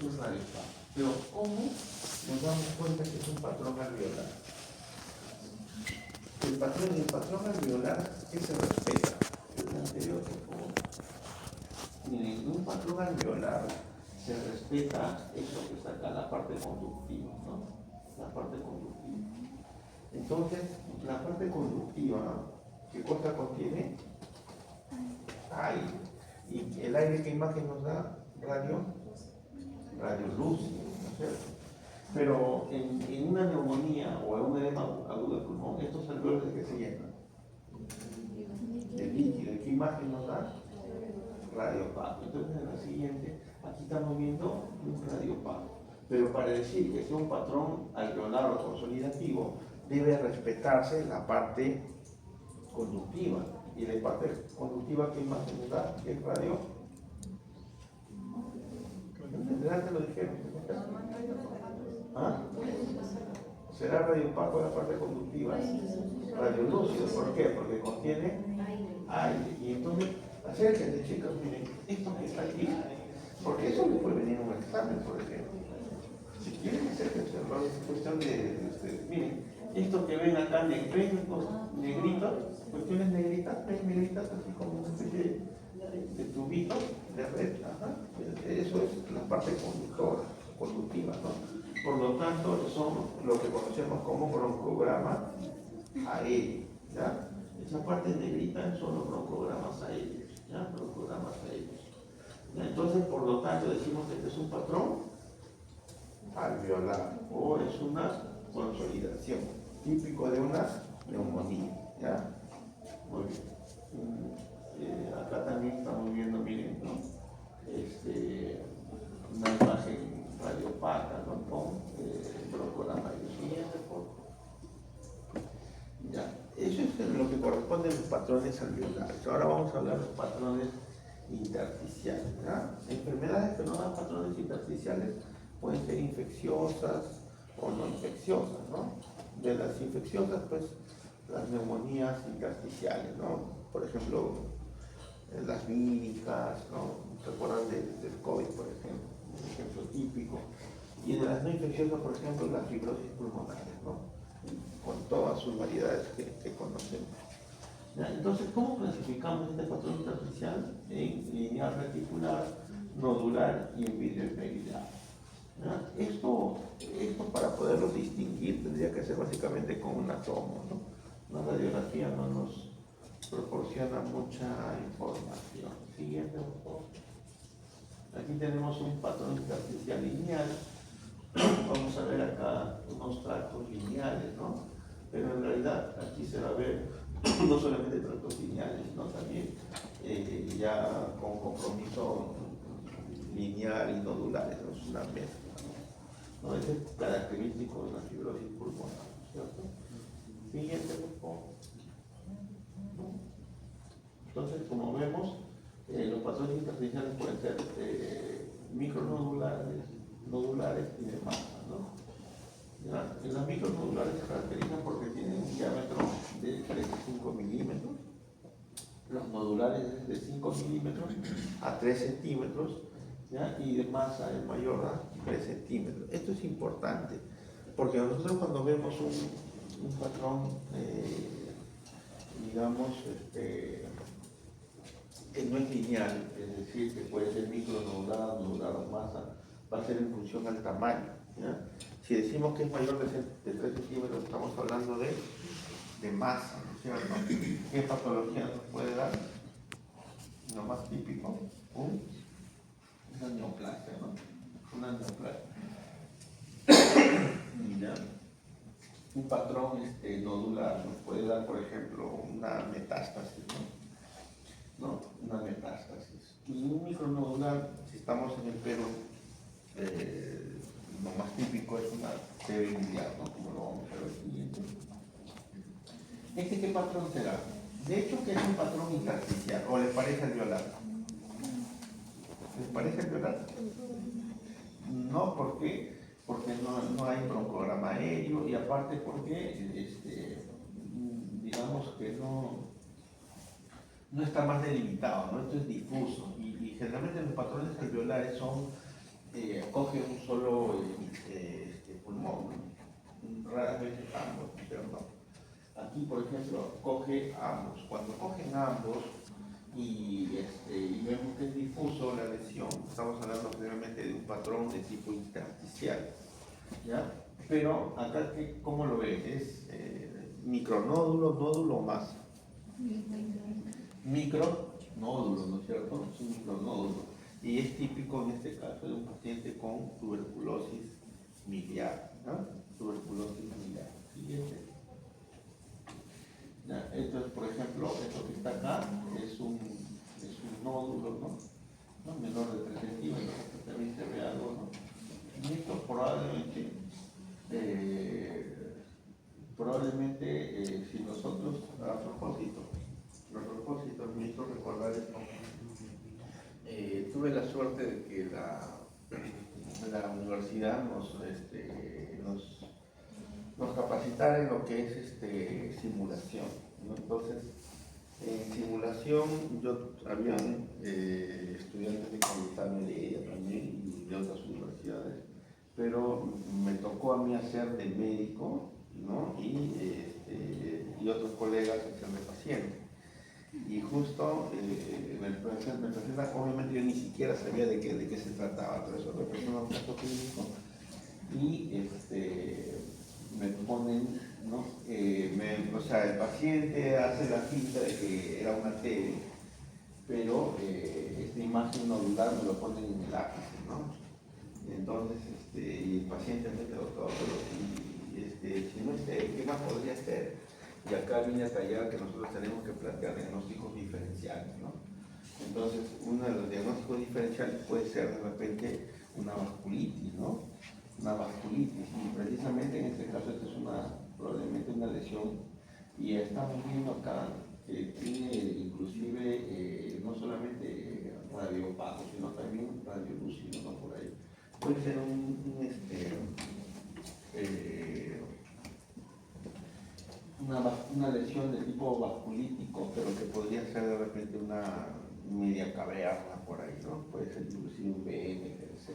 es un radiopato. Pero ¿cómo nos damos cuenta que es un patrón alveolar? El patrón alveolar que se respeta. El anterior, por favor. Miren, un patrón alveolar se respeta eso que está acá, la parte conductiva, ¿no? La parte conductiva. Entonces, la parte conductiva, ¿qué cosa contiene? Aire. ¿Y el aire qué imagen nos da? Radiolúcido, ¿no es cierto? Pero en una neumonía o en un edema agudo del pulmón, estos alveolos, ¿de qué se llenan? De líquido. ¿Y qué imagen nos da? Radiopato. Entonces, en la siguiente, aquí estamos viendo un radiopato. Pero para decir que sea un patrón alveolar o consolidativo, debe respetarse la parte conductiva. Y la parte conductiva, ¿qué imagen nos da? ¿Qué es radio? Delante lo dijeron. ¿Ah? ¿Será radiopato la parte conductiva? Radiolúcido. ¿Por qué? Porque contiene aire. Y entonces, acérquense, chicos, miren, esto que está aquí, porque eso le puede venir un examen, por ejemplo. Si quieren, acérquense, es cuestión de miren, esto que ven acá, negritos, cuestiones negritas, ven negritas, así como una especie de tubitos de red, ajá. Eso es la parte conductiva, ¿no? Por lo tanto, son lo que conocemos como broncograma aéreo, ¿ya? Esa parte negrita son los broncogramas aéreos, ¿ya? Broncogramas aéreos. ¿Ya? Entonces, por lo tanto, decimos que este es un patrón alveolar o es una consolidación típico de una neumonía, ¿ya? Muy bien. Acá también estamos viendo, miren, ¿no? Una imagen radiopata, ¿no? Con broncolama siguiente, por ya. Eso es lo que corresponde a los patrones alveolares. Ahora vamos a hablar de los patrones intersticiales, ¿ya? Enfermedades que no dan patrones intersticiales pueden ser infecciosas o no infecciosas, ¿no? De las infecciosas, pues, las neumonías intersticiales, ¿no? Por ejemplo, las víricas, ¿no? ¿Se acuerdan del COVID, por ejemplo? Un ejemplo típico. Y de las no infecciosas, por ejemplo, las fibrosis pulmonares, ¿no? Con todas sus variedades que conocemos. ¿Ya? Entonces, ¿cómo clasificamos este patrón intersticial? En lineal reticular, nodular y en vidrioesmerillar. Esto para poderlo distinguir tendría que ser básicamente con un atomo, ¿no? La radiografía no nos proporciona mucha información. Siguiente, por favor. Aquí tenemos un patrón intersticial lineal. Vamos a ver acá unos tractos lineales, ¿no? Pero en realidad aquí se va a ver no solamente tractos lineales, ¿no? También ya con compromiso lineal y nodulares, ¿no? Es una mezcla, ¿no? ¿No? Ese es característico de la fibrosis pulmonar, ¿cierto? Siguiente, por favor. Entonces, como vemos, los patrones intersticiales pueden ser micronodulares, nodulares y de masa, ¿no? ¿Ya? Las micronodulares se caracterizan porque tienen un diámetro de 3 a 5 milímetros. Los nodulares es de 5 milímetros a 3 centímetros, ¿ya? Y de masa es mayor a 3 centímetros. Esto es importante, porque nosotros cuando vemos un patrón, digamos, que no es lineal, es decir, que puede ser micronodular, nodular o masa, va a ser en función al tamaño, ¿ya? Si decimos que es mayor de 3 centímetros, estamos hablando de masa, ¿no es cierto? ¿Qué patología nos puede dar? Lo más típico, una neoplasia, ¿no? Una neoplasia. Mira, un patrón nodular nos puede dar, por ejemplo, una metástasis, ¿no? Una metástasis. Y un micronodular, si estamos en el pelo, lo más típico es una TV biliar, ¿no? Como lo vamos a ver siguiente. ¿Qué patrón será? De hecho, que es un patrón intersticial, ¿o les parece alveolar? ¿Les parece alveolar? No, ¿por qué? Porque no hay broncograma aéreo y aparte porque, digamos que no está más delimitado, ¿no? Esto es difuso y generalmente los patrones alveolares son coge un solo pulmón, ¿no? Raras veces ambos, ¿cierto? Aquí, por ejemplo, coge ambos. Cuando cogen ambos y vemos que es difuso la lesión, estamos hablando generalmente de un patrón de tipo intersticial, ¿ya? Pero acá, ¿cómo lo ven? ¿Es micronódulo, nódulo o masa? Micronódulo, ¿no es cierto? Es un micronódulo. Y es típico en este caso de un paciente con tuberculosis miliar, ¿no? Tuberculosis miliar. Siguiente. ¿Ya? Entonces, por ejemplo, esto que está acá es un nódulo, ¿no? Menor de 3 centímetros, que también se ve algo, ¿no? Y esto probablemente si nosotros, a propósito, me hizo recordar esto. Tuve la suerte de que la universidad nos capacitara en lo que es simulación, ¿no? Entonces, en simulación, habían estudiantes de Cayetano Heredia también y de otras universidades, pero me tocó a mí hacer de médico, ¿no? Y otros colegas hacer de paciente. Y justo me presenta, obviamente yo ni siquiera sabía de qué se trataba, pero eso representa un caso clínico y me ponen, ¿no? O sea, el paciente hace la finta de que era una tele, pero esta imagen nodular me lo ponen en el ápice, ¿no? Entonces, y el paciente me quedó todo, si no es tele, ¿qué más podría ser? Y acá viene a tallar que nosotros tenemos que plantear diagnósticos diferenciales, ¿no? Entonces, uno de los diagnósticos diferenciales puede ser de repente una vasculitis, ¿no? Una vasculitis, y precisamente en este caso esta es probablemente una lesión, y estamos viendo acá que tiene inclusive no solamente radiopago, sino también radiolúcido, ¿no? Por ahí. Puede ser una lesión de tipo vasculítico, pero que podría ser de repente una media caverna por ahí, ¿no? Puede ser inclusive un BM, etc.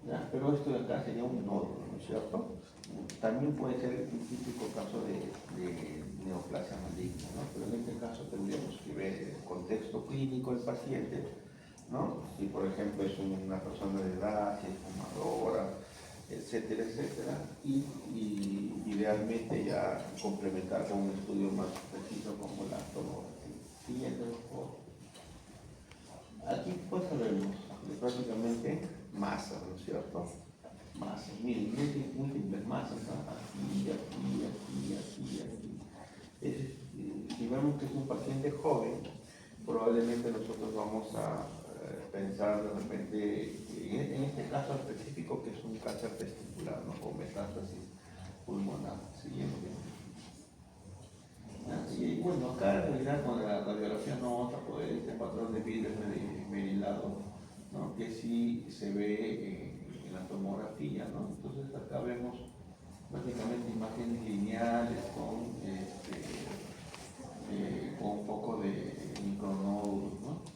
¿Ya? Pero esto de acá sería un nódulo, ¿no es cierto? También puede ser un típico caso de neoplasia maligna, ¿no? Pero en este caso tendríamos que ver el contexto clínico del paciente, ¿no? Si por ejemplo es una persona de edad, si es fumadora, etcétera, etcétera, y idealmente ya complementar con un estudio más preciso como la tomografía. Siguiente, por favor. Aquí pues vemos prácticamente masas, ¿no es cierto? Masas, miren, múltiples masas, ¿no? Aquí, aquí, aquí, aquí, aquí. Si vemos que es un paciente joven, probablemente nosotros vamos a pensar de repente, en este caso específico, que es un cáncer testicular, ¿no? Con metástasis pulmonar. Siguiente. Y bueno, acá en realidad con la radiografía no vamos a poder este patrón de vidrio esmerilado, ¿no? Que sí se ve en la tomografía, ¿no? Entonces acá vemos prácticamente imágenes lineales con un poco de micronódulos, ¿no?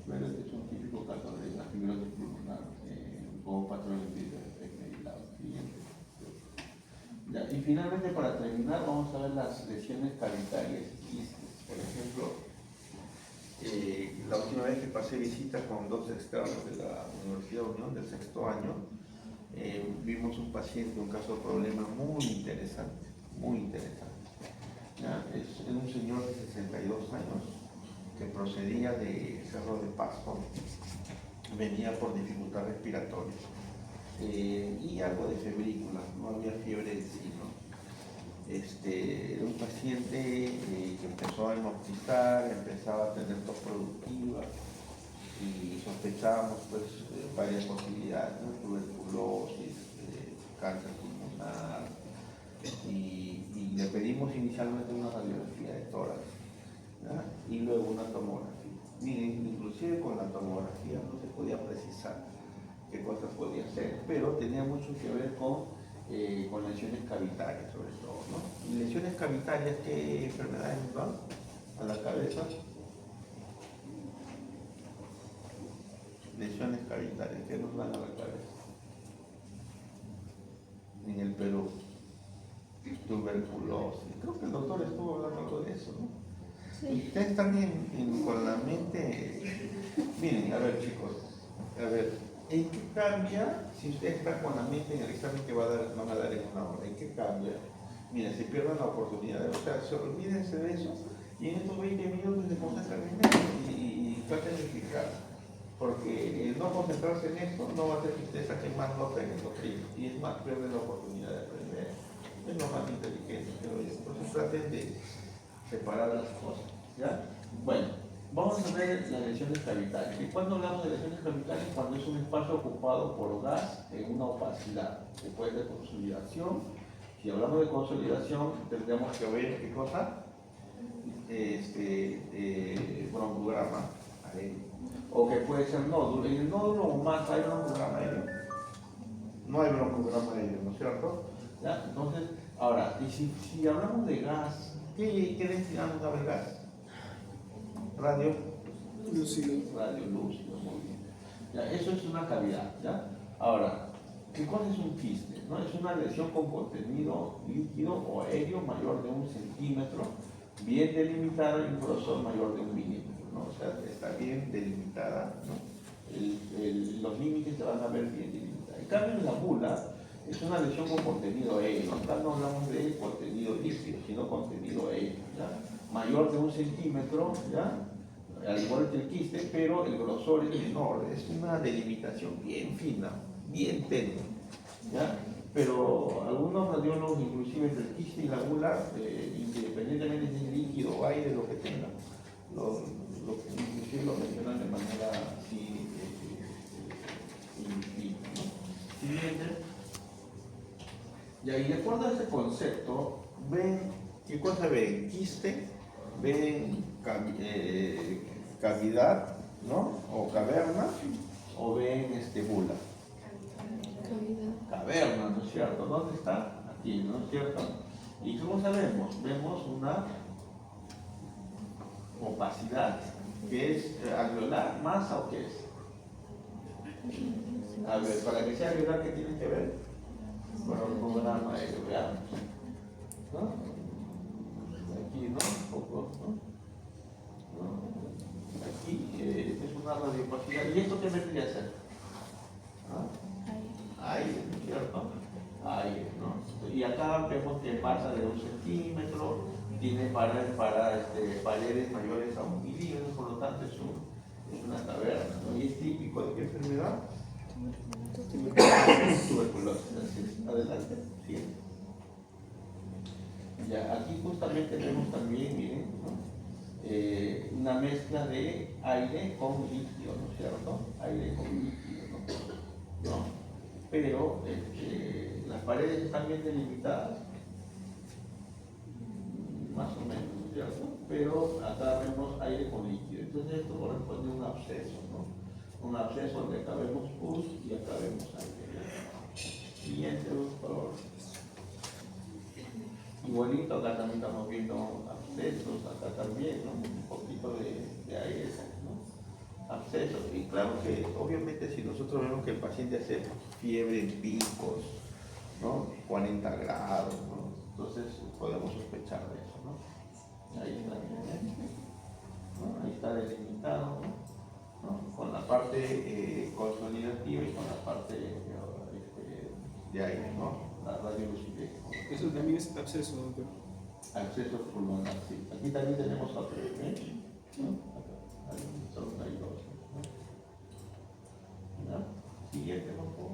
Pero este es un típico caso de la fibrosis pulmonar con patrón de vidrio esmerilado. Siguiente. Ya, y finalmente, para terminar, vamos a ver las lesiones cavitarias y quistes. Por ejemplo, la última vez que pasé visita con dos externos de la Universidad Unión del sexto año, vimos un paciente, un caso de problema muy interesante, muy interesante. ¿Ya? Es un señor de 62 años que procedía de Cerro de Pasto, venía por dificultad respiratoria. Y algo de febrícula, no había fiebre en sí, ¿no? Era un paciente que empezó a hemoptizar, empezaba a tener tos productiva y sospechábamos pues varias posibilidades, ¿no? Tuberculosis, cáncer pulmonar y le pedimos inicialmente una radiografía de tórax, ¿ya? Y luego una tomografía. Miren, inclusive con la tomografía no se podía precisar qué cosas podía ser, pero tenía mucho que ver con lesiones cavitarias sobre todo, ¿no? Y lesiones cavitarias, ¿qué enfermedades van a la cabeza? lesiones cavitarias que nos dan a la cabeza en el Perú. Tuberculosis. Creo que el doctor estuvo hablando algo de eso, ¿no? Sí. Ustedes están con la mente. Miren, a ver, chicos, a ver, ¿en qué cambia si usted está con la mente en el examen que van a dar en una hora? ¿En qué cambia? Miren, se pierden la oportunidad, o sea, olvídense de eso y en estos 20 minutos se concentran en eso y traten de explicar. Porque el no concentrarse en esto no va a hacer que ustedes saquen más nota en el doctrina y es más, pierden la oportunidad de aprender. Es lo más inteligente, creo yo. Entonces traten de separar las cosas, ¿ya? Bueno, vamos a ver las lesiones cavitarias. ¿Y cuándo hablamos de lesiones cavitarias? Cuando es un espacio ocupado por gas en una opacidad. Después de consolidación. Si hablamos de consolidación, tendríamos que ver qué cosa. Broncograma aéreo. O que puede ser nódulo. En el nódulo o más hay broncograma aéreo. No hay broncograma aéreo, ¿no es cierto? ¿Ya? Entonces, ahora, y si hablamos de gas, ¿qué densidad nos da el gas? Radio lúcido. Radio lúcido, muy bien. ¿Ya? Eso es una cavidad, ¿ya? Ahora, ¿qué cosa es un quiste? ¿No? Es una lesión con contenido líquido o aéreo mayor de 1 centímetro, bien delimitada y un grosor mayor de 1 milímetro, ¿no? O sea, está bien delimitada, ¿no? Los límites se van a ver bien delimitados. En cambio, en la bula, es una lesión con contenido aéreo. Acá no hablamos de contenido líquido, sino contenido aéreo, ¿ya? Mayor de 1 centímetro, ¿ya? Al igual que el quiste, pero el grosor es menor. Es una delimitación bien fina, bien tenue, ¿ya? Pero algunos radiólogos, inclusive entre el quiste y la bula, independientemente de líquido o aire, lo que tenga, inclusive lo mencionan de manera así, ¿no? Siguiente. Y de acuerdo a ese concepto, ven, ¿qué cosa ven? Quiste, ven cavidad, ¿no? O caverna, o ven bula. Caverna, ¿no es cierto? ¿Dónde está? Aquí, ¿no es cierto? ¿Y cómo sabemos? Vemos una opacidad que es alveolar, masa o qué es. A ver, para que sea alveolar, ¿qué tiene que ver? Bueno, el programa aéreo, veamos. ¿No? Aquí, ¿no? Un poco, ¿no? Aquí es una radiopacidad. ¿Y esto qué vendría a ser? Aire, ¿no es cierto? Aire, ¿no? Y acá vemos que pasa de 1 centímetro, tiene paredes mayores a 1 milímetro, por lo tanto es una caverna, ¿no? Y es típico de qué enfermedad? Tuberculosis. Adelante, siguiente. Ya, aquí justamente vemos también, miren, ¿no? Una mezcla de aire con líquido, ¿no es cierto? Aire con líquido, ¿no? Pero las paredes están bien delimitadas, más o menos, ¿no es cierto? Pero acá vemos aire con líquido. Entonces esto corresponde a un absceso, ¿no? Un absceso donde acá vemos pus y acá vemos aire. Siguiente, por favor. Igualito, acá también estamos viendo abscesos, acá también, ¿no? Un poquito de aire, ¿no? Abscesos. Y claro que, obviamente, si nosotros vemos que el paciente hace fiebre en picos, ¿no? 40 grados, ¿no? Entonces podemos sospechar de eso, ¿no? Ahí está, ¿no? Ahí está delimitado, ¿no? Con la parte consolidativa y con la parte de aire, ¿no? La radiolucidez. Eso también es absceso, doctor. Absceso pulmonar, sí. Aquí también tenemos otro, ¿no? Acá, son ahí dos, ¿no? Siguiente, por favor.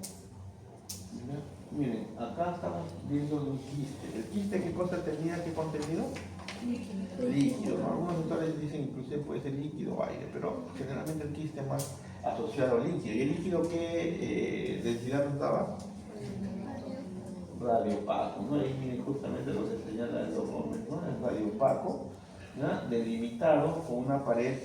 Miren, acá estamos viendo un quiste. ¿El quiste qué cosa tenía, qué contenido? Líquido, ¿no? Algunos autores dicen inclusive puede ser líquido o aire, pero generalmente el quiste es más asociado al líquido. ¿Y el líquido qué densidad nos daba? Radiopaco, ¿no? Ahí miren justamente lo que señala el doctor, ¿no? Es radiopaco, ¿no? Delimitado con una pared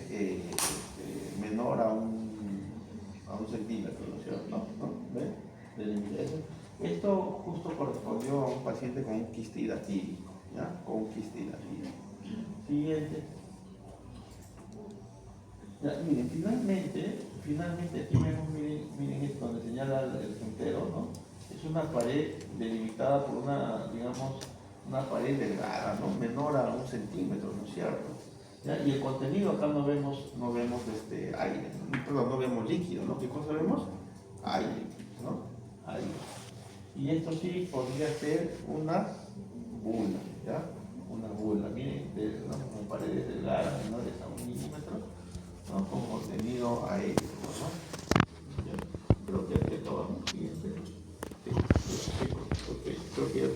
menor a un centímetro, ¿no es cierto? ¿No? ¿Ven? Delimitación. Esto justo correspondió a un paciente con un quiste hidatídico, ¿ya? Con un quiste hidatídico. Siguiente. Ya, miren, finalmente aquí vemos, miren esto donde señala el puntero, ¿no? Es una pared delimitada por una, digamos, una pared delgada, ¿no? Menor a 1 centímetro, ¿no es cierto? ¿Ya? Y el contenido acá no vemos aire, perdón, no vemos líquido, ¿no? ¿Qué cosa vemos? Aire, ¿no? Aire. Y esto sí podría ser una bula, ¿ya? Una bula, miren, con paredes delgadas menores a 1 milímetro, ¿no? Con contenido aéreo, ¿no?